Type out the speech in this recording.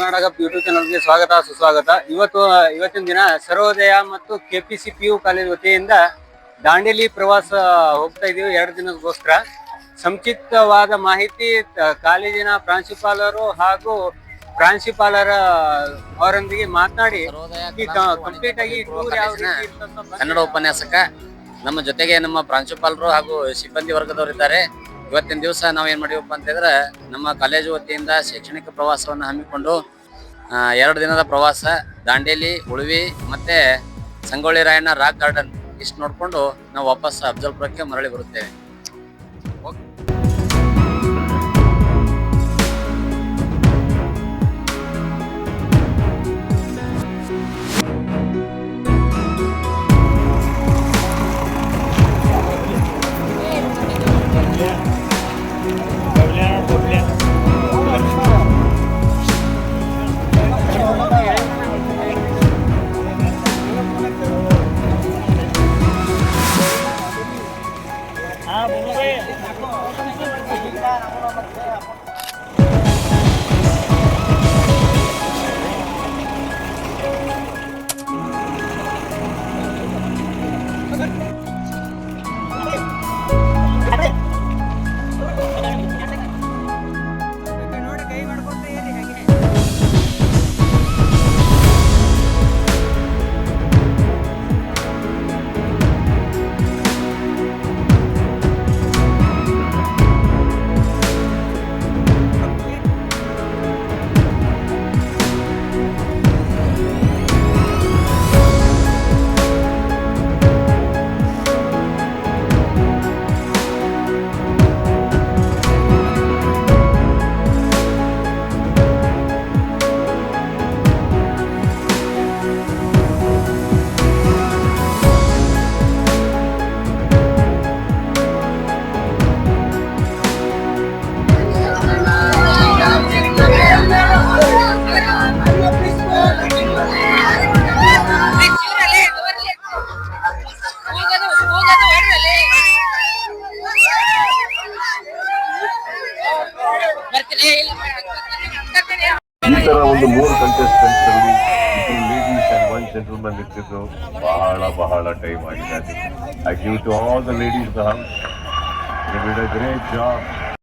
Karnataka YouTube ಚಾನಲ್ಗೆ ಸ್ವಾಗತ ಸುಸ್ವಾಗತ. ಇವತ್ತಿನ ದಿನ ಸರ್ವೋದಯ ಮತ್ತು ಕೆಪಿಸಿ PU ಕಾಲೇಜ್ ವತಿಯಿಂದ ದಾಂಡೇಲಿ ಪ್ರವಾಸ ಹೋಗ್ತಾ ಇದೀವಿ 2 ದಿನಕ್ಕೋಸ್ಕರ. ಸಂಕ್ಷಿಪ್ತವಾದ ಮಾಹಿತಿ ಕಾಲೇಜಿನ ಪ್ರಾಂಶುಪಾಲರು ಹಾಗೂ ಪ್ರಾಂಶುಪಾಲರ ಅವರೊಂದಿಗೆ ಮಾತನಾಡಿ ಕಂಪ್ಲೀಟ್ ಆಗಿ ಟೂರ್ ಯಾವ ರೀತಿ ಕನ್ನಡ ಉಪನ್ಯಾಸಕ ನಮ್ಮ ಜೊತೆಗೆ ನಮ್ಮ ಪ್ರಾಂಶುಪಾಲರು ಹಾಗೂ ಸಿಬ್ಬಂದಿ ವರ್ಗದವರು ಇದ್ದಾರೆ. ಇವತ್ತಿನ ದಿವಸ ನಾವು ಏನ್ ಮಾಡಿವಪ್ಪ ಅಂತಂದ್ರೆ ನಮ್ಮ ಕಾಲೇಜು ವತಿಯಿಂದ ಶೈಕ್ಷಣಿಕ ಪ್ರವಾಸವನ್ನು ಹಮ್ಮಿಕೊಂಡು 2 ದಿನದ ಪ್ರವಾಸ ದಾಂಡೇಲಿ, ಉಳುವಿ ಮತ್ತೆ ಸಂಗೊಳ್ಳಿ ರಾಯಣ್ಣ ರಾಕ್ ಗಾರ್ಡನ್ ಇಷ್ಟು ನೋಡ್ಕೊಂಡು ನಾವು ವಾಪಸ್ ಅಫಜಲ್ಪುರಕ್ಕೆ ಮರಳಿ ಬರುತ್ತೇವೆ. ಈ ತರ ಒಂದು 3 ಕಂಟೆಸ್ಟೆಂಟ್ಸ್ ಅಲ್ಲಿ 2 ಲೇಡೀಸ್ ಅಂಡ್ 1 ಜೆಂಟಲ್ಮನ್ ಇರ್ತಿದ್ರು. ಬಹಳ ಟೈಮ್ ಆಗಿದೆ. I give to all the ladies in the house. You did a great job.